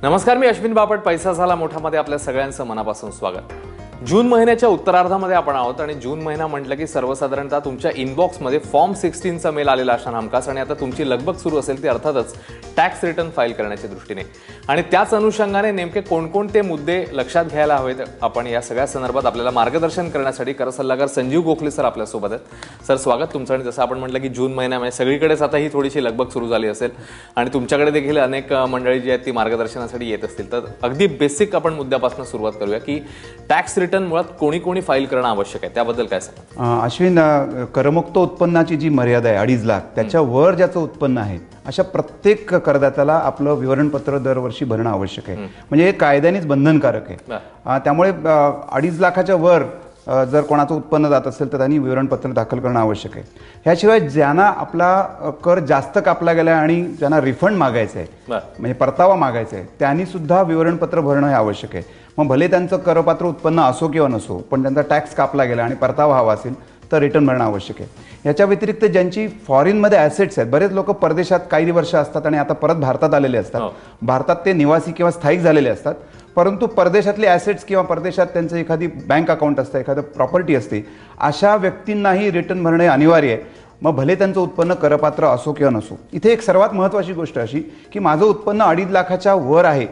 नमस्कार, मी अश्विन बापट. पैसा झाला मोठामध्ये आपल्या सगळ्यांचं मनापासून स्वागत. जून महिन्याच्या उत्तरार्धामध्ये आपण आहोत आणि जून महिना म्हटलं की सर्वसाधारणतः तुमच्या इनबॉक्समध्ये फॉर्म 16चा मेल आलेला असणार हमखास. आणि आता तुमची लगबग सुरू असेल ती अर्थातच टॅक्स रिटर्न फाईल करण्याच्या दृष्टीने. आणि त्याच अनुषंगाने नेमके कोणकोणते मुद्दे लक्षात घ्यायला हवेत आपण या सगळ्या संदर्भात आपल्याला मार्गदर्शन करण्यासाठी कर सल्लागार संजीव गोखले सर आपल्यासोबत आहेत. सर, स्वागत तुमचं. आणि जसं आपण म्हटलं की जून महिन्यामध्ये सगळीकडेच आता ही थोडीशी लगबग सुरू झाली असेल आणि तुमच्याकडे देखील अनेक मंडळी जी आहेत ती मार्गदर्शनासाठी येत असतील. तर अगदी बेसिक आपण मुद्द्यापासून सुरुवात करूया की टॅक्स रिटर्न मुळात कोणी कोणी फाईल करणं आवश्यक आहे, त्याबद्दल काय सांगा? अश्विन, करमुक्त उत्पन्नाची जी मर्यादा आहे 2.5 लाख, त्याच्या वर ज्याचं उत्पन्न आहे अशा प्रत्येक करदात्याला आपलं विवरणपत्र दरवर्षी भरणं आवश्यक आहे. म्हणजे हे कायद्यानेच बंधनकारक आहे. त्यामुळे 2.5 लाखाच्या वर जर कोणाचं उत्पन्न जात असेल तर त्यांनी विवरणपत्र दाखल करणं आवश्यक आहे. ह्याशिवाय ज्यांना आपला कर जास्त कापला गेला आहे आणि ज्यांना रिफंड मागायचं आहे, म्हणजे परतावा मागायचा आहे, त्यांनी सुद्धा विवरणपत्र भरणं हे आवश्यक आहे. मग भले त्यांचं करपात्र उत्पन्न असो किंवा नसो, पण त्यांचा टॅक्स कापला गेला आणि परतावा हवा असेल तर रिटर्न भरणं आवश्यक आहे. याच्या व्यतिरिक्त ज्यांची फॉरेनमध्ये ॲसेट्स आहेत, बरेच लोक परदेशात काही वर्ष असतात आणि आता परत भारतात आलेले असतात. भारतात ते निवासी किंवा स्थायिक झालेले असतात, परंतु परदेशातले ॲसेट्स किंवा परदेशात त्यांचं एखादी बँक अकाउंट असतं, एखादं प्रॉपर्टी असते, अशा व्यक्तींनाही रिटर्न भरणे अनिवार्य आहे. मग भले त्यांचं उत्पन्न करपात्र असो किंवा नसो. इथे एक सर्वात महत्त्वाची गोष्ट अशी की माझं उत्पन्न 2.5 लाखाच्या वर आहे.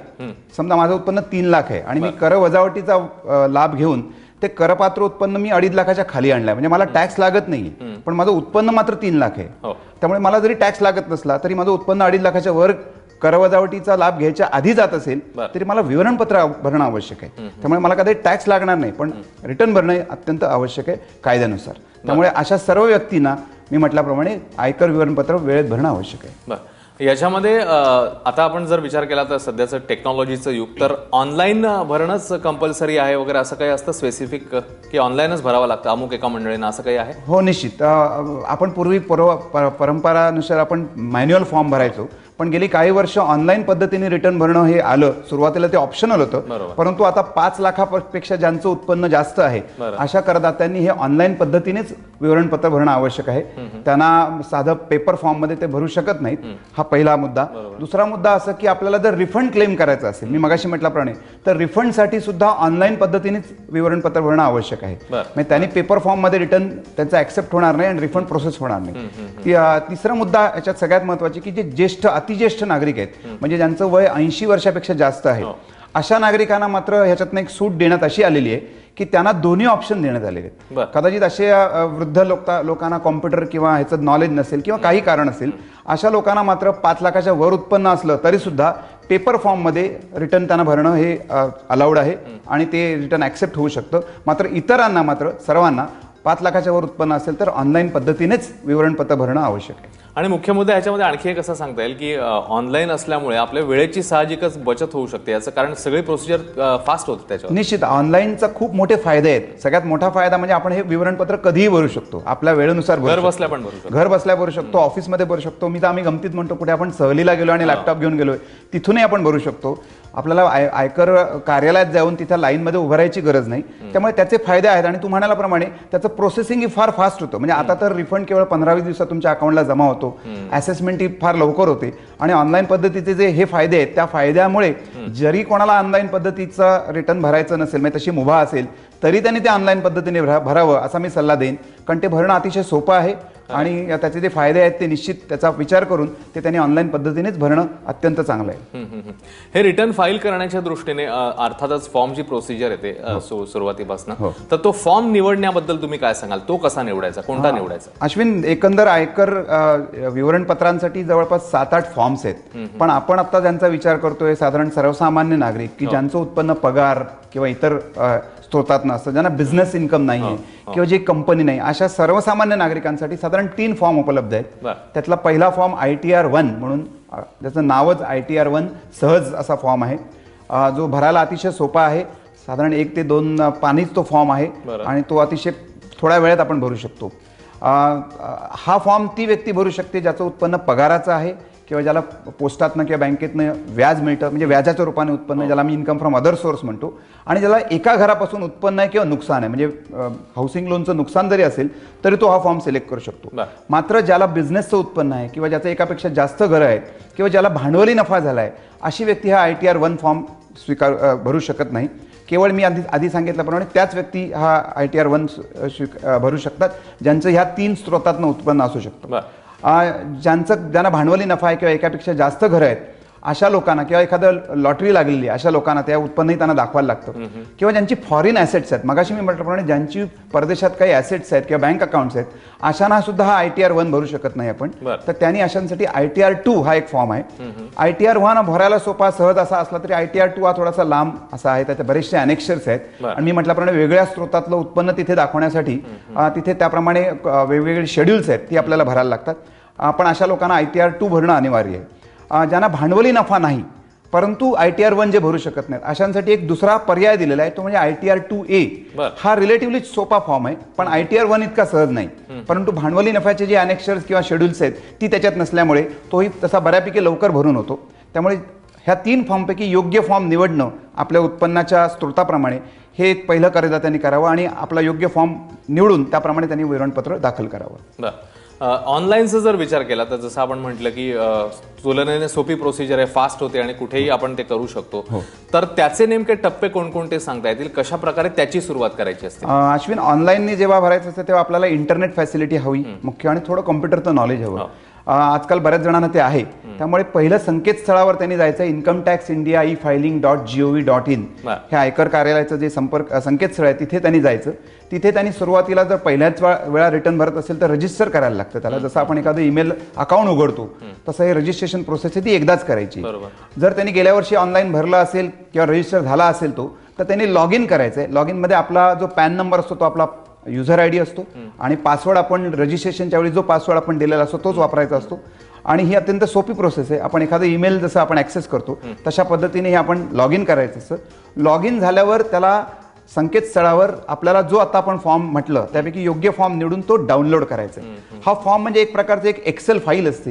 समजा माझं उत्पन्न 3 लाख आहे आणि मी कर वजावटीचा लाभ घेऊन ते करपात्र उत्पन्न मी 2.5 लाखाच्या खाली आणलंय, म्हणजे मला टॅक्स लागत नाही, पण माझं उत्पन्न मात्र 3 लाख आहे. त्यामुळे मला जरी टॅक्स लागत नसला तरी माझं उत्पन्न 2.5 लाखाच्या वर करवजावटीचा लाभ घ्यायच्या आधी जात असेल तरी मला विवरणपत्र भरणं आवश्यक आहे. त्यामुळे मला कधी टॅक्स लागणार नाही, पण रिटर्न भरणे अत्यंत आवश्यक आहे कायद्यानुसार. त्यामुळे अशा सर्व व्यक्तींना मी म्हटल्याप्रमाणे आयकर विवरणपत्र वेळेत भरणं आवश्यक आहे. याच्यामध्ये आता आपण जर विचार केला तर सध्याचं टेक्नॉलॉजीचं युग, तर ऑनलाईन भरणंच कंपल्सरी आहे वगैरे असं काही असतं स्पेसिफिक की ऑनलाईनच भरावं लागतं अमुक एका मंडळींना, असं काही आहे? हो, निश्चित. आपण पूर्वी परंपरानुसार आपण मॅन्युअल फॉर्म भरायचो, पण गेली काही वर्ष ऑनलाईन पद्धतीने रिटर्न भरणं हे आलं. सुरुवातीला ते ऑप्शनल होतं, परंतु आता 5 लाखापेक्षा ज्यांचं उत्पन्न जास्त आहे अशा करदात्यांनी हे ऑनलाईन पद्धतीनेच विवरणपत्र भरणं आवश्यक आहे. त्यांना साधं पेपर फॉर्ममध्ये ते भरू शकत नाहीत. हा पहिला मुद्दा. दुसरा मुद्दा असं की आपल्याला जर रिफंड क्लेम करायचं असेल, मी मगाशी म्हटल्याप्रमाणे, तर रिफंडसाठी सुद्धा ऑनलाईन पद्धतीनेच विवरणपत्र भरणं आवश्यक आहे. म्हणजे त्यांनी पेपर फॉर्ममध्ये रिटर्न त्यांचा ऍक्सेप्ट होणार नाही आणि रिफंड प्रोसेस होणार नाही. तिसरा मुद्दा याच्यात सगळ्यात महत्त्वाची की जे ज्येष्ठ अतिज्येष्ठ नागरिक आहेत, म्हणजे ज्यांचं वय 80 वर्षापेक्षा जास्त आहे, अशा नागरिकांना मात्र ह्याच्यातनं एक सूट देण्यात अशी आलेली आहे की त्यांना दोन्ही ऑप्शन देण्यात आलेले आहेत. कदाचित असे वृद्ध लोकांना कॉम्प्युटर किंवा ह्याचं नॉलेज नसेल किंवा काही कारण असेल, अशा लोकांना मात्र 5 लाखाच्या वर उत्पन्न असलं तरी सुद्धा पेपर फॉर्ममध्ये रिटर्न त्यांना भरणं हे अलाउड आहे आणि ते रिटर्न ॲक्सेप्ट होऊ शकतं. मात्र इतरांना मात्र सर्वांना 5 लाखाच्या वर उत्पन्न असेल तर ऑनलाईन पद्धतीनेच विवरणपत्र भरणं आवश्यक आहे. आणि मुख्य मुद्दा याच्यामध्ये आणखी एक असं सांगता येईल की ऑनलाईन असल्यामुळे आपल्या वेळेची साहजिकच बचत होऊ शकते. याचं कारण सगळी प्रोसिजर फास्ट होते त्याच्यावर. निश्चित ऑनलाईनचा खूप मोठे फायदे आहेत. सगळ्यात मोठा फायदा म्हणजे आपण हे विवरणपत्र कधीही भरू शकतो, आपल्या वेळेनुसार घर बसल्या पण भरू शकतो. घर बसल्या भरू शकतो, ऑफिसमध्ये भरू शकतो. आम्ही गमतीत म्हणतो कुठे आपण सहलीला गेलो आणि लॅपटॉप घेऊन गेलोय तिथूनही आपण भरू शकतो. आपल्याला आयकर कार्यालयात जाऊन तिथं लाईनमध्ये उभं राहायची गरज नाही. त्यामुळे त्याचे फायदे आहेत. आणि तू म्हणाल्याप्रमाणे त्याचं प्रोसेसिंग ही फार फास्ट होतं. म्हणजे आता तर रिफंड केवळ 15-20 दिवसात तुमच्या अकाउंटला जमा होतो. असेसमेंट ही फार लवकर होते. आणि ऑनलाईन पद्धतीचे जे हे फायदे आहेत त्या फायद्यामुळे जरी कोणाला ऑनलाईन पद्धतीचा रिटर्न भरायचं नसेल, म्हणजे तशी मुभा असेल, तरी त्यांनी ते ऑनलाईन पद्धतीने भरावं असा मी सल्ला देईन. कारण ते भरणं अतिशय सोपं आहे आणि त्याचे जे फायदे आहेत ते निश्चित त्याचा विचार करून ते त्यांनी ऑनलाईन पद्धतीनेच भरणं अत्यंत चांगलं आहे. हे रिटर्न फाईल करण्याच्या दृष्टीने अर्थातच फॉर्मची प्रोसिजर येते सुरुवातीपासून, तर तो फॉर्म निवडण्याबद्दल तुम्ही काय सांगाल? तो कसा निवडायचा, कोणता निवडायचा? अश्विन, एकंदर आयकर विवरणपत्रांसाठी जवळपास 7-8 फॉर्म्स आहेत. पण आपण आता ज्यांचा विचार करतोय साधारण सर्वसामान्य नागरिक की ज्यांचं उत्पन्न पगार किंवा इतर स्त्रोतात नसतं, ज्यांना बिझनेस इन्कम नाही आहे किंवा जी कंपनी नाही, अशा सर्वसामान्य नागरिकांसाठी साधारण 3 फॉर्म उपलब्ध आहेत. त्यातला पहिला फॉर्म ITR 1 म्हणून, त्याचं नावच ITR 1 सहज असा फॉर्म आहे, जो भरायला अतिशय सोपा आहे. साधारण 1 ते 2 पानीच तो फॉर्म आहे आणि तो अतिशय थोड्या वेळात आपण भरू शकतो. हा फॉर्म ती व्यक्ती भरू शकते ज्याचं उत्पन्न पगाराचं आहे किंवा ज्याला पोस्टातनं किंवा बँकेतनं व्याज मिळतं, म्हणजे व्याजाच्या रूपाने उत्पन्न, ज्याला मी इन्कम फ्रॉम अदर सोर्स म्हणतो, आणि ज्याला एका घरापासून उत्पन्न आहे किंवा नुकसान आहे, म्हणजे हाऊसिंग लोनचं नुकसान जरी असेल तरी तो हा फॉर्म सिलेक्ट करू शकतो. मात्र ज्याला बिझनेसचं उत्पन्न आहे किंवा ज्याचं एकापेक्षा जास्त घरं आहेत किंवा ज्याला भांडवली नफा झाला आहे, अशी व्यक्ती हा ITR 1 फॉर्म भरू शकत नाही. केवळ मी आधी सांगितल्याप्रमाणे त्याच व्यक्ती हा ITR 1 भरू शकतात ज्यांचं ह्या 3 स्रोतातनं उत्पन्न असू शकतं. ज्यांना भांडवली नफा आहे किंवा एकापेक्षा जास्त घरं आहेत अशा लोकांना, किंवा एखादं लॉटरी लागलेली अशा लोकांना त्या उत्पन्नही त्यांना दाखवायला लागतं. किंवा ज्यांची फॉरेन ॲसेट्स आहेत, मगाशी मी म्हटल्याप्रमाणे ज्यांची परदेशात काही ॲसेट्स आहेत किंवा बँक अकाउंट्स आहेत, अशांना सुद्धा हा ITR 1 भरू शकत नाही आपण. तर त्यांनी अशांसाठी ITR 2 हा एक फॉर्म आहे. ITR 1 भरायला सोपा सहज असा असला तरी ITR 2 हा थोडासा लांब असा आहे, त्याचे बरेचसे अनेक्शर्स आहेत. आणि मी म्हटल्याप्रमाणे वेगळ्या स्रोतातलं उत्पन्न तिथे दाखवण्यासाठी तिथे त्याप्रमाणे वेगवेगळे शेड्यूल्स आहेत, ती आपल्याला भरायला लागतात. पण अशा लोकांना ITR 2 भरणं अनिवार्य आहे. ज्यांना भांडवली नफा नाही परंतु ITR 1 जे भरू शकत नाहीत अशांसाठी एक दुसरा पर्याय दिलेला आहे, तो म्हणजे ITR 2A. हा रिलेटिव्हली सोपा फॉर्म आहे, पण ITR 1 इतका सहज नाही. परंतु भांडवली नफ्याचे जे अनेक्शर्स किंवा शेड्यूल्स आहेत ती त्याच्यात नसल्यामुळे तोही तसा बऱ्यापैकी लवकर भरून होतो. त्यामुळे ह्या 3 फॉर्मपैकी योग्य फॉर्म निवडणं आपल्या उत्पन्नाच्या स्रोताप्रमाणे हे एक पहिलं करदात्यांनी करावं आणि आपला योग्य फॉर्म निवडून त्याप्रमाणे त्यांनी विवरणपत्र दाखल करावं. ऑनलाईनचा जर विचार केला तर जसं आपण म्हटलं की तुलनेने सोपी प्रोसिजर आहे, फास्ट होते आणि कुठेही आपण ते करू शकतो. तर त्याचे नेमके टप्पे कोणकोणते सांगता येतील, कशा प्रकारे त्याची सुरुवात करायची असते? अश्विन, ऑनलाईनने जेव्हा भरायचं असतं तेव्हा आपल्याला इंटरनेट फॅसिलिटी हवी मुख्य, आणि थोडं कॉम्प्युटरचं नॉलेज हवं. आजकाल बऱ्याच जणांना ते आहे. त्यामुळे पहिलं संकेतस्थळावर त्यांनी जायचं, इन्कम टॅक्स इंडिया e-filing.gov.in हे आयकर कार्यालयाचं जे संकेतस्थळ आहे तिथे त्यांनी जायचं. तिथे त्यांनी सुरुवातीला जर पहिल्याच वेळा रिटर्न भरत असेल तर रजिस्टर करायला लागतं त्याला. जसं आपण एखादं ईमेल अकाउंट उघडतो तसं हे रजिस्ट्रेशन प्रोसेस आहे, ती एकदाच करायची. जर त्यांनी गेल्या वर्षी ऑनलाईन भरला असेल किंवा रजिस्टर झाला असेल तो, तर त्यांनी लॉग इन करायचं आहे. लॉग इनमध्ये आपला जो पॅन नंबर असतो तो आपला युजर ID असतो आणि पासवर्ड आपण रजिस्ट्रेशनच्या वेळी जो पासवर्ड आपण दिलेला असतो तोच वापरायचा असतो. आणि ही अत्यंत सोपी प्रोसेस आहे. आपण एखादं ईमेल जसं आपण ॲक्सेस करतो तशा पद्धतीने हे आपण लॉग इन करायचं असतं. लॉग इन झाल्यावर त्याला संकेतस्थळावर आपल्याला जो आता आपण फॉर्म म्हटलं त्यापैकी योग्य फॉर्म निवडून तो डाउनलोड करायचा. हा फॉर्म म्हणजे एक प्रकारची एक एक्सेल फाईल असते.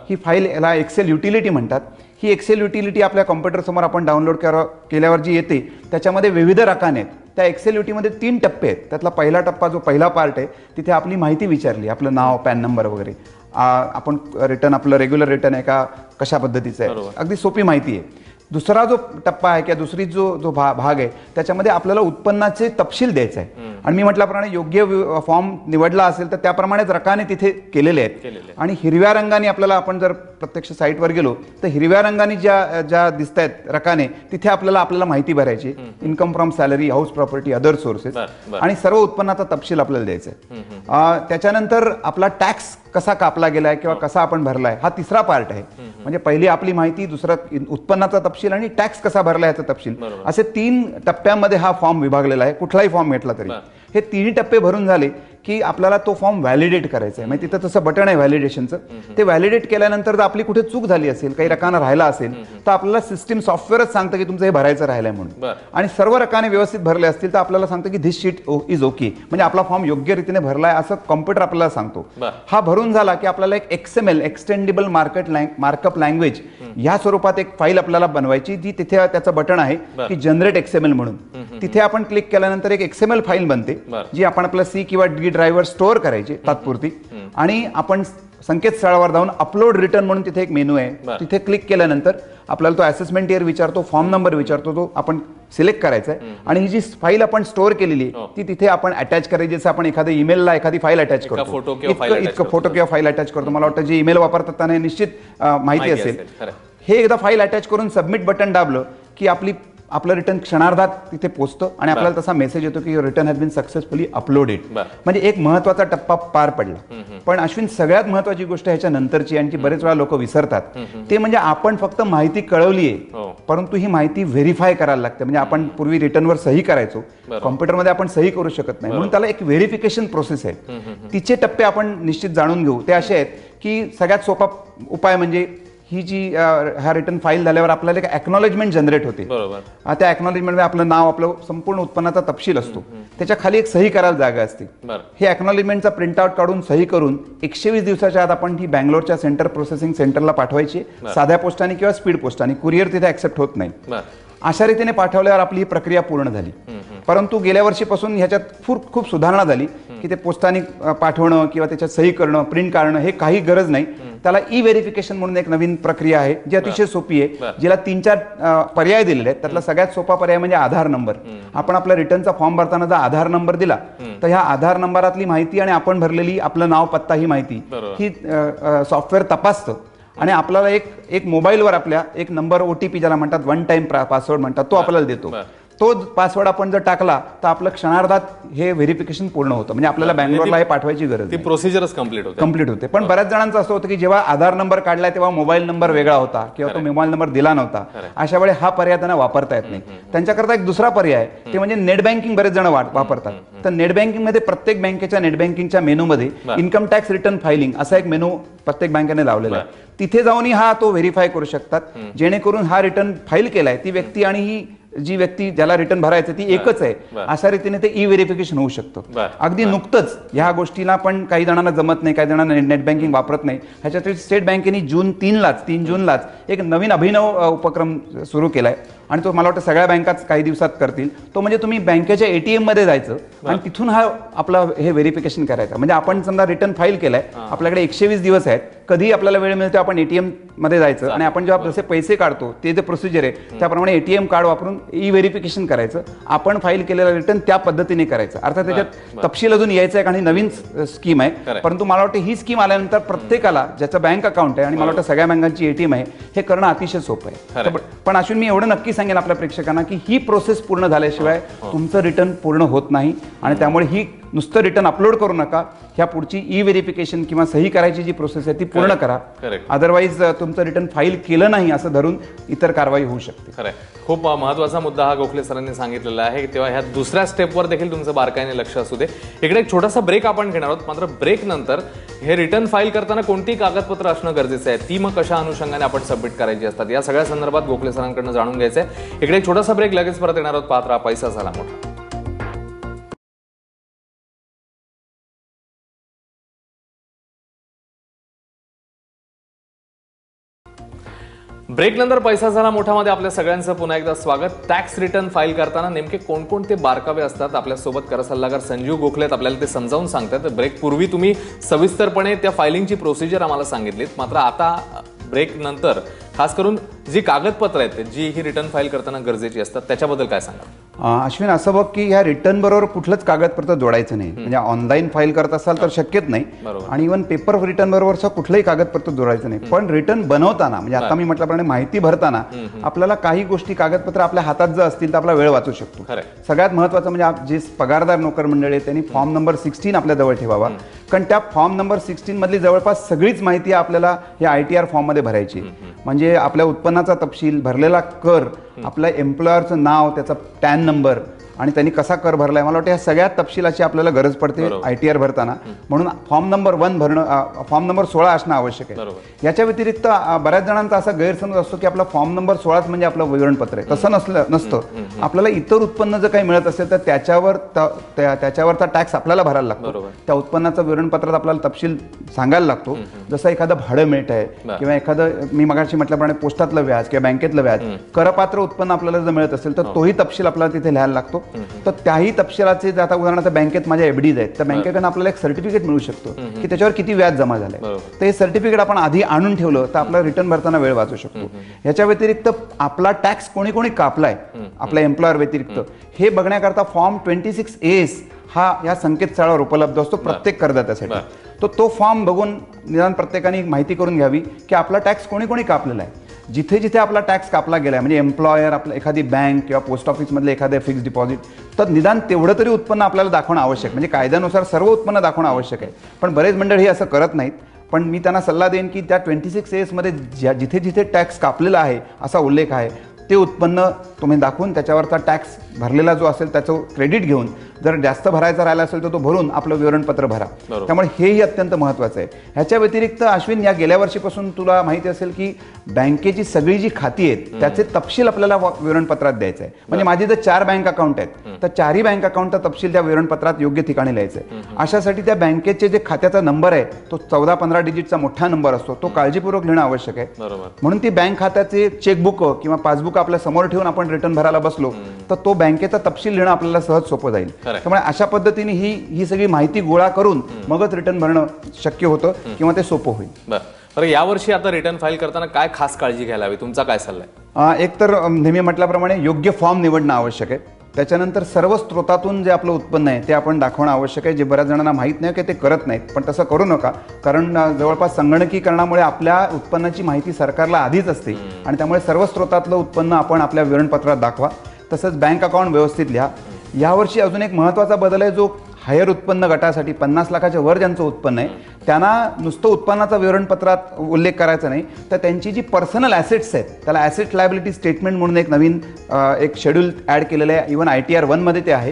ही फाईल याला एक्सेल युटिलिटी म्हणतात. ही एक्सेल युटिलिटी आपल्या कॉम्प्युटरसमोर आपण डाउनलोड केल्यावर जी येते त्याच्यामध्ये विविध रकाने आहेत. त्या एक्सेल युटिलिटीमध्ये 3 टप्पे आहेत. त्यातला पहिला टप्पा जो पहिला पार्ट आहे तिथे आपली माहिती विचारली, आपलं नाव, पॅन नंबर वगैरे, आपण रिटर्न आपलं रेग्युलर रिटर्न आहे का, कशा पद्धतीचं आहे, अगदी सोपी माहिती आहे. दुसरा जो टप्पा आहे किंवा दुसरी जो भाग आहे त्याच्यामध्ये आपल्याला उत्पन्नाचे तपशील द्यायचे आहे. आणि मी म्हटल्याप्रमाणे योग्य फॉर्म निवडला असेल तर त्याप्रमाणेच रकाने तिथे केलेले आहेत. आणि हिरव्या रंगाने आपल्याला, आपण जर प्रत्यक्ष साईटवर गेलो तर हिरव्या रंगाने ज्या दिसत आहेत रकाने, तिथे आपल्याला माहिती भरायची, income from salary, house property, other sources, आणि सर्व उत्पन्नाचा तपशील आपल्याला द्यायचा आहे. त्याच्यानंतर आपला टॅक्स कसा कापला गेलाय किंवा कसा आपण भरलाय हा तिसरा पार्ट आहे. म्हणजे पहिली आपली माहिती, दुसरं उत्पन्नाचा तपशील आणि टॅक्स कसा भरला याचा तपशील, असे 3 टप्प्यामध्ये हा फॉर्म विभागलेला आहे. कुठलाही फॉर्म घेतला तरी हे 3 टप्पे भरून झाले की आपल्याला तो फॉर्म व्हॅलिडेट करायचा आहे. म्हणजे तिथं तसं बटन आहे व्हॅलिडेशनचं. ते व्हॅलिडेट केल्यानंतर जर आपली कुठे चूक झाली असेल, काही रकाना राहिला असेल, तर आपल्याला सिस्टीम सॉफ्टवेअरच सांगतं की तुमचं हे भरायचं राहिलंय म्हणून. आणि सर्व रकाने व्यवस्थित भरले असतील तर आपल्याला सांगतं की धिस शीट इज ओके, म्हणजे आपला फॉर्म योग्य रीतीने भरलाय असं कॉम्प्युटर आपल्याला सांगतो. हा भरून झाला की आपल्याला एक XML एक्सटेंडेबल मार्कअप लँग्वेज या स्वरूपात एक फाईल आपल्याला बनवायची, जी तिथे त्याचं बटन आहे की जनरेट XML म्हणून. तिथे आपण क्लिक केल्यानंतर एक XML फाईल बनते जी आपण आपला C किंवा D ड्राईव्हर स्टोअर करायची तात्पुरती. आणि आपण संकेतस्थळावर जाऊन अपलोड रिटर्न म्हणून तिथे एक मेनू आहे, तिथे क्लिक केल्यानंतर आपल्याला तो असेसमेंट इयर विचारतो, फॉर्म नंबर विचारतो, तो आपण सिलेक्ट करायचा आहे. आणि ही जी फाईल आपण स्टोअर केलेली ती तिथे आपण अटॅच करायची. जसं आपण एखाद्या ईमेलला एखादी फाईल अटॅच करतो, इतकं फोटो किंवा फाईल अटॅच करतो. मला वाटतं जे ईमेल वापरतात त्यांना निश्चित माहिती असेल. हे एकदा फाईल अटॅच करून सबमिट बटन दाबलं की आपलं रिटर्न क्षणार्धात तिथे पोहोचतं आणि आपल्याला तसा मेसेज येतो की return has been successfully uploaded. म्हणजे एक महत्वाचा टप्पा पार पडला. पण अश्विन, सगळ्यात महत्वाची गोष्ट ह्याच्या नंतरची आणि ती बरेच वेळा लोक विसरतात, ते म्हणजे आपण फक्त माहिती कळवली आहे परंतु ही माहिती व्हेरीफाय करायला लागते. म्हणजे आपण पूर्वी रिटर्नवर सही करायचो, कॉम्प्युटरमध्ये आपण सही करू शकत नाही, म्हणून त्याला एक व्हेरिफिकेशन प्रोसेस आहे. तिचे टप्पे आपण निश्चित जाणून घेऊ. ते असे आहेत की सगळ्यात सोपा उपाय म्हणजे ही जी हा रिटर्न फाईल झाल्यावर आपल्याला एक एक्नॉलेजमेंट जनरेट होते. बरोबर. त्या एक्नॉलेजमेंटमध्ये आपलं नाव, आपलं संपूर्ण उत्पन्नाचा तपशील असतो, त्याच्या खाली एक सही करायला जागा असते. हे एक्नॉलेजमेंटचा प्रिंटआउट काढून सही करून 120 दिवसाच्या आत आपण ती बँगलोरच्या सेंटर प्रोसेसिंग सेंटरला पाठवायची, साध्या पोस्टाने किंवा स्पीड पोस्टाने. कुरिअर तिथे ऍक्सेप्ट होत नाही. अशा रीतीने पाठवल्यावर आपली ही प्रक्रिया पूर्ण झाली. परंतु गेल्या वर्षीपासून ह्याच्यात खूप सुधारणा झाली की ते पोस्टाने पाठवणं किंवा त्याच्यात सही करणं, प्रिंट काढणं हे काही गरज नाही. त्याला ई व्हेरिफिकेशन म्हणून एक नवीन प्रक्रिया आहे जी अतिशय सोपी आहे, जिला 3-4 पर्याय दिलेले आहेत. त्यातला सगळ्यात सोपा पर्याय म्हणजे आधार नंबर. आपण आपला रिटर्नचा फॉर्म भरताना जर आधार नंबर दिला तर ह्या आधार नंबरातली माहिती आणि आपण भरलेली आपलं नाव, पत्ता ही माहिती ही सॉफ्टवेअर तपासतं आणि आपल्याला एक मोबाईलवर आपल्या एक नंबर, OTP ज्याला म्हणतात, वन टाइम पासवर्ड म्हणतात, तो आपल्याला देतो. तो पासवर्ड आपण जर टाकला तर आपलं क्षणार्धात हे व्हेरिफिकेशन पूर्ण होतं. म्हणजे आपल्याला बँगलोरला हे पाठवायची गरज नाही, प्रोसिजरच कंप्लीट होते. पण बऱ्याच जणांचं असं होतं की जेव्हा आधार नंबर काढलाय तेव्हा मोबाईल नंबर वेगळा होता किंवा तो मोबाईल नंबर दिला नव्हता. अशा वेळी हा पर्याय त्यांना वापरता येत नाही. त्यांच्याकरता एक दुसरा पर्याय ते म्हणजे नेट बँकिंग बरेच जण वापरतात. तर नेट बँकिंग मध्ये प्रत्येक बँकेच्या नेट बँकिंगच्या मेनूमध्ये इन्कम टॅक्स रिटर्न फायलिंग असा एक मेनू प्रत्येक बँकेने लावलेला आहे. तिथे जाऊन हा तो व्हेरीफाय करू शकतात, जेणेकरून हा रिटर्न फाईल केलाय ती व्यक्ती आणि ही जी व्यक्ती ज्याला रिटर्न भरायचं ती एकच आहे, अशा रीतीने ते ई व्हेरिफिकेशन होऊ शकतं. अगदी नुकतंच ह्या गोष्टीला पण काही जणांना जमत नाही, काही जणांना नेट बँकिंग वापरत नाही. ह्याच्यासाठी स्टेट बँकेने 3 जूनलाच एक नवीन अभिनव उपक्रम सुरू केलाय आणि तो मला वाटतं सगळ्या बँकाच काही दिवसात करतील. तो म्हणजे तुम्ही बँकेच्या ATM मध्ये जायचं आणि तिथून हा आपला हे व्हेरिफिकेशन करायचं. म्हणजे आपण समजा रिटर्न फाईल केलाय, आपल्याकडे 120 दिवस आहेत, कधी आपल्याला वेळ मिळते आपण ATM मध्ये जायचं आणि आपण जेव्हा जसे पैसे काढतो ते जे प्रोसिजर आहे त्याप्रमाणे ATM कार्ड वापरून ई व्हेरिफिकेशन करायचं. आपण फाईल केलेला रिटर्न त्या पद्धतीने करायचं. अर्थात त्याच्यात तपशील अजून यायचं आहे आणि नवीन स्कीम आहे, परंतु मला वाटतं ही स्कीम आल्यानंतर प्रत्येकाला ज्याचं बँक अकाउंट आहे आणि मला वाटतं सगळ्या बँकांची ATM आहे हे करणं अतिशय सोपं आहे. पण अश्विन, मी एवढं नक्की सांगेन आपल्या प्रेक्षकांना की ही प्रोसेस पूर्ण झाल्याशिवाय तुमचं रिटर्न पूर्ण होत नाही आणि त्यामुळे ही नुसतं रिटर्न अपलोड करू नका. ह्या पुढची ई व्हेरिफिकेशन किंवा सही करायची जी प्रोसेस आहे ती पूर्ण करा. अदरवाईज तुमचं रिटर्न फाईल केलं नाही असं धरून इतर कारवाई होऊ शकते. खरंय. खूप महत्त्वाचा मुद्दा हा गोखले सरांनी सांगितलेला आहे. तेव्हा ह्या दुसऱ्या स्टेपवर देखील तुमचं बारकाईने लक्ष असू दे. इकडे एक छोटासा ब्रेक आपण घेणार आहोत. मात्र ब्रेक नंतर हे रिटर्न फाईल करताना कोणती कागदपत्र असणं गरजेचं आहे, ती मग कशा अनुषंगाने आपण सबमिट करायची असतात, या सगळ्या संदर्भात गोखले सरांकडून जाणून घ्यायचं आहे. इकडे एक छोटासा ब्रेक, लगेच परत येणार आहोत. पाहत राहा पैसा झाला मोठा. ब्रेक नंतर पैसा झाला मोठामध्ये आपल्या सगळ्यांचं पुन्हा एकदा स्वागत. टॅक्स रिटर्न फाईल करताना नेमके कोणकोणते बारकावे असतात, आपल्यासोबत कर सल्लागार संजीव गोखले आपल्याला ते समजावून सांगतात. ब्रेक पूर्वी तुम्ही सविस्तरपणे त्या फायलिंगची प्रोसिजर आम्हाला सांगितलीत, मात्र आता ब्रेक नंतर खास करून जी कागदपत्र आहेत जी ही रिटर्न फाईल करताना गरजेची असतात त्याच्याबद्दल काय सांगा? अश्विन, असं बघ की ह्या रिटर्न बरोबर कुठलंच कागदपत्र जोडायचं नाही. म्हणजे ऑनलाईन फाईल करत असाल तर शक्यच नाही आणि इव्हन पेपर रिटर्न बरोबरचं कुठलंही कागदपत्र जोडायचं नाही. पण रिटर्न बनवताना म्हणजे आता मी म्हटल्याप्रमाणे माहिती भरताना आपल्याला काही गोष्टी कागदपत्र आपल्या हातात जर असतील तर आपला वेळ वाचू शकतो. सगळ्यात महत्त्वाचं म्हणजे जे पगारदार नोकर मंडळी आहेत त्यांनी फॉर्म नंबर 16 आपल्या जवळ ठेवावा, कारण त्या फॉर्म नंबर 16 मधली जवळपास सगळीच माहिती आपल्याला या ITR फॉर्म मध्ये भरायची. म्हणजे आपल्या उत्पन्नाचा तपशील, भरलेला कर, आपल्या एम्प्लॉयरचं नाव, त्याचा टॅन नंबर आणि त्यांनी कसा कर भरलाय, मला वाटतं ह्या सगळ्या तपशिलाची आपल्याला गरज पडते ITR भरताना. म्हणून फॉर्म नंबर 1 भरणं, फॉर्म नंबर 16 असणं आवश्यक आहे. याच्या व्यतिरिक्त बऱ्याच जणांचा असा गैरसमज असतो की आपला फॉर्म नंबर 16 म्हणजे आपलं विवरणपत्र आहे. तसं नसतं. आपल्याला इतर उत्पन्न जर काही मिळत असेल तर त्याच्यावरचा टॅक्स आपल्याला भरायला लागतो. त्या उत्पन्नाचं विवरणपत्रात आपल्याला तपशील सांगायला लागतो. जसं एखादं भाडं मिळत आहे किंवा एखादं मी मगाशी म्हटल्याप्रमाणे पोस्टातलं व्याज किंवा बँकेतलं व्याज, करपात्र उत्पन्न आपल्याला जर मिळत असेल तर तोही तपशील आपल्याला तिथे लिहायला लागतो. तर त्याही तपशिलाचे आता उदाहरणार्थ बँकेत माझ्या FDs आहेत तर बँकेकडून आपल्याला एक सर्टिफिकेट मिळू शकतो की त्याच्यावर किती व्याज जमा झालंय. तर हे सर्टिफिकेट आपण आधी आणून ठेवलं तर आपला रिटर्न भरताना वेळ वाचू शकतो. याच्या व्यतिरिक्त आपला टॅक्स कोणी कोणी कापलाय आपल्या एम्प्लॉयर व्यतिरिक्त हे बघण्याकरता फॉर्म 26AS हा या संकेतस्थळावर उपलब्ध असतो प्रत्येक करदात्यासाठी. तो फॉर्म बघून निदान प्रत्येकाने माहिती करून घ्यावी की आपला टॅक्स कोणी कोणी कापलेला आहे. जिथे जिथे आपला टॅक्स कापला गेला म्हणजे एम्प्लॉयर, आपलं एखादी बँक किंवा पोस्ट ऑफिसमधले एखादे फिक्स डिपॉझिट, तर निदान तेवढं तरी उत्पन्न आपल्याला दाखवणं आवश्यक. म्हणजे कायद्यानुसार सर्व उत्पन्न दाखवणं आवश्यक आहे, पण बरेच मंडळ हे असं करत नाहीत. पण मी त्यांना सल्ला देईन की त्या 26AS मध्ये जिथे जिथे टॅक्स कापलेला आहे असा उल्लेख आहे ते उत्पन्न तुम्ही दाखवून त्याच्यावरचा टॅक्स भरलेला जो असेल त्याचं क्रेडिट घेऊन जर जास्त भरायचा राहिला असेल तर तो भरून आपलं विवरणपत्र भरा. त्यामुळे हेही अत्यंत महत्त्वाचं आहे. ह्याच्या व्यतिरिक्त अश्विन, या गेल्या वर्षीपासून तुला माहिती असेल की बँकेची सगळी जी खाती आहेत त्याचे तपशील आपल्याला विवरणपत्रात द्यायचं आहे. म्हणजे माझी जर 4 बँक अकाउंट आहेत तर 4ही बँक अकाउंटचा तपशील त्या विवरणपत्रात योग्य ठिकाणी लिहायचा आहे. अशासाठी त्या बँकेचे जे खात्याचा नंबर आहे तो 14-15 डिजिटचा मोठा नंबर असतो, तो काळजीपूर्वक लिहिणं आवश्यक आहे. म्हणून ती बँक खात्याचे चेकबुक किंवा पासबुक आपल्या समोर ठेवून आपण रिटर्न भरायला बसलो तर तो बँकेचा तपशील लिहिणं आपल्याला सहज सोपं जाईल. त्यामुळे अशा पद्धतीने ही सगळी माहिती गोळा करून मगच रिटर्न भरणं शक्य होतं किंवा ते सोपं होईल. बरं, यावर्षी आता रिटर्न फाईल करताना काय खास काळजी घ्यायला हवी, तुमचा काय सल्ला आहे? एक तर नेहमी म्हटल्याप्रमाणे योग्य फॉर्म निवडणं आवश्यक आहे. त्याच्यानंतर सर्व स्त्रोतातून जे आपलं उत्पन्न आहे ते आपण दाखवणं आवश्यक आहे, जे बऱ्याच जणांना माहीत नाही की ते करत नाहीत. पण तसं करू नका, कारण जवळपास संगणकीकरणामुळे आपल्या उत्पन्नाची माहिती सरकारला आधीच असते आणि त्यामुळे सर्व स्त्रोतातलं उत्पन्न आपण आपल्या विवरणपत्रात दाखवा. तसंच बँक अकाउंट व्यवस्थित लिहा. यावर्षी अजून एक महत्त्वाचा बदल आहे, जो हायर उत्पन्न गटासाठी 50 लाखाच्या वर ज्यांचं उत्पन्न आहे त्यांना नुसतं उत्पन्नाचा विवरणपत्रात उल्लेख करायचा नाही, तर त्यांची जी पर्सनल ॲसेट्स आहेत त्याला ॲसेट लायबिलिटी स्टेटमेंट म्हणून एक नवीन एक शेड्यूल ॲड केलेलं आहे. इव्हन ITR 1 मध्ये ते आहे.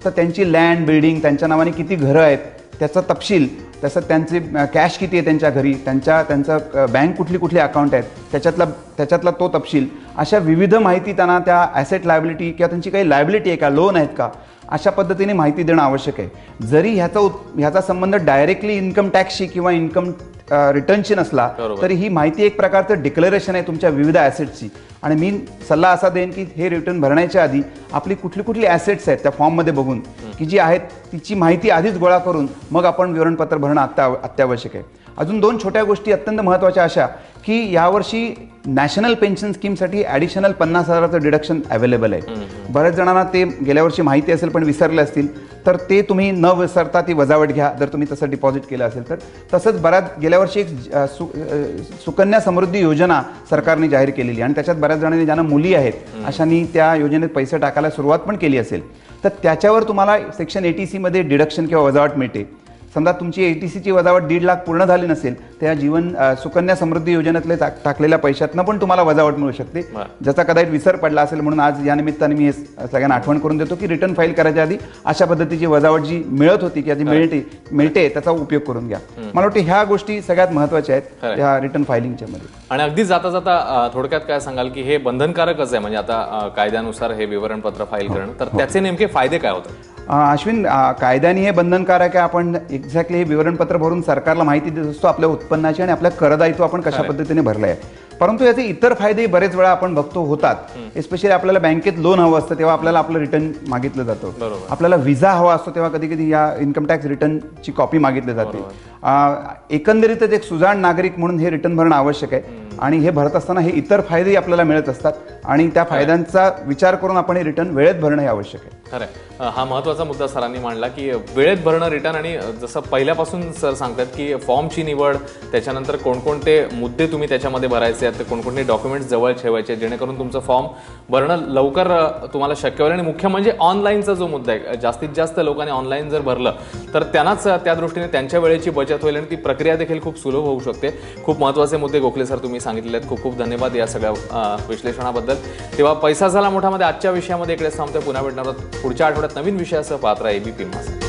तर त्यांची लँड, बिल्डिंग, त्यांच्या नावाने किती घरं आहेत त्याचा तपशील, तसंच त्यांचे कॅश किती आहे त्यांच्या घरी, त्यांचं बँक कुठली अकाउंट आहेत त्याच्यातला तो तपशील, अशा विविध माहिती त्यांना त्या ॲसेट लायबिलिटी किंवा त्यांची काही लायबिलिटी आहे का, लोन आहेत का, अशा पद्धतीने माहिती देणं आवश्यक आहे. जरी ह्याचा संबंध डायरेक्टली इन्कम टॅक्सशी किंवा इन्कम रिटर्नशी नसला तरी ही माहिती एक प्रकारचं डिक्लेरेशन आहे तुमच्या विविध ॲसेट्सची. आणि मी सल्ला असा देईन की हे रिटर्न भरण्याच्या आधी आपली कुठली ॲसेट्स आहेत त्या फॉर्ममध्ये बघून की जी आहेत तिची माहिती आधीच गोळा करून मग आपण विवरणपत्र भरणं अत्यावश्यक आहे. अजून 2 छोट्या गोष्टी अत्यंत महत्त्वाच्या अशा की यावर्षी नॅशनल पेन्शन स्कीमसाठी ॲडिशनल 50,000चं डिडक्शन अवेलेबल आहे. बऱ्याच जणांना ते गेल्या वर्षी माहिती असेल पण विसरले असतील, तर ते तुम्ही न विसरता ती वजावट घ्या जर तुम्ही तसं डिपॉझिट केलं असेल तर. तसंच गेल्या वर्षी एक सुकन्या समृद्धी योजना सरकारने जाहीर केलेली आणि त्याच्यात बऱ्याच जणांनी ज्यांना मुली आहेत अशांनी त्या योजनेत पैसे टाकायला सुरुवात पण केली असेल तर त्याच्यावर तुम्हाला सेक्शन 80C मध्ये डिडक्शन किंवा वजावट मिळते. समजा तुमची 80Cची वजावट 1.5 लाख पूर्ण झाली नसेल त्या सुकन्या समृद्धी योजनेतले टाकलेल्या पैशातनं पण तुम्हाला वजावट मिळू शकते, ज्याचा कदाचित विसर पडला असेल. म्हणून आज या निमित्ताने मी सगळ्यांना आठवण करून देतो की रिटर्न फाईल करायच्या आधी अशा पद्धतीची वजावट जी मिळत होती किंवा जी मिळते त्याचा उपयोग करून घ्या. मला वाटतं ह्या गोष्टी सगळ्यात महत्त्वाच्या आहेत या रिटर्न फायलिंगच्या मध्ये. आणि अगदी जाता जाता थोडक्यात काय सांगाल की हे बंधनकारकच आहे, म्हणजे आता कायद्यानुसार हे विवरणपत्र फाईल करणं, तर त्याचे नेमके फायदे काय होतात? अश्विन, कायद्याने हे बंधनकारक आहे. आपण एक्झॅक्टली हे विवरणपत्र भरून सरकारला माहिती देत असतो आपल्या उत्पन्नाची आणि आपल्या करदायित्व आपण कशा पद्धतीने भरलं आहे. परंतु याचे इतर फायदे बरेच वेळा आपण बघतो होतात. एस्पेशली आपल्याला बँकेत लोन हवं असतं तेव्हा आपल्याला आपलं रिटर्न मागितलं जातं. आपल्याला व्हिसा हवा असतो तेव्हा कधी कधी या इन्कम टॅक्स रिटर्नची कॉपी मागितली जाते. एकंदरीतच एक सुजाण नागरिक म्हणून हे रिटर्न भरणं आवश्यक आहे आणि हे भरत असताना हे इतर फायदेही आपल्याला मिळत असतात आणि त्या फायद्यांचा विचार करून आपण हे रिटर्न वेळेत भरणं हे आवश्यक आहे. खरं, हा महत्त्वाचा मुद्दा सरांनी मांडला की वेळेत भरणं रिटर्न. आणि जसं पहिल्यापासून सर सांगतात की फॉर्मची निवड, त्याच्यानंतर कोणकोणते मुद्दे तुम्ही त्याच्यामध्ये भरायचे आहेत, कोणकोणते डॉक्युमेंट्स जवळ ठेवायचे जेणेकरून तुमचं फॉर्म भरणं लवकर तुम्हाला शक्य होईल. आणि मुख्य म्हणजे ऑनलाईनचा जो मुद्दा आहे, जास्तीत जास्त लोकांनी ऑनलाईन जर भरलं तर त्यांनाच त्या दृष्टीने त्यांच्या वेळेची बचत होईल आणि ती प्रक्रिया देखील खूप सुलभ होऊ शकते. खूप महत्त्वाचे मुद्दे गोखले सर तुम्ही सांगितले आहेत. खूप खूप धन्यवाद या सगळ्या विश्लेषणाबद्दल. तेव्हा पैसा झाला मोठामध्ये आजच्या विषयामध्ये इकडे थांबतोय. पुन्हा भेटणार आहोत पुढच्या आठवड्यात नवीन विषयासह. पाहत राहा ABP माझा.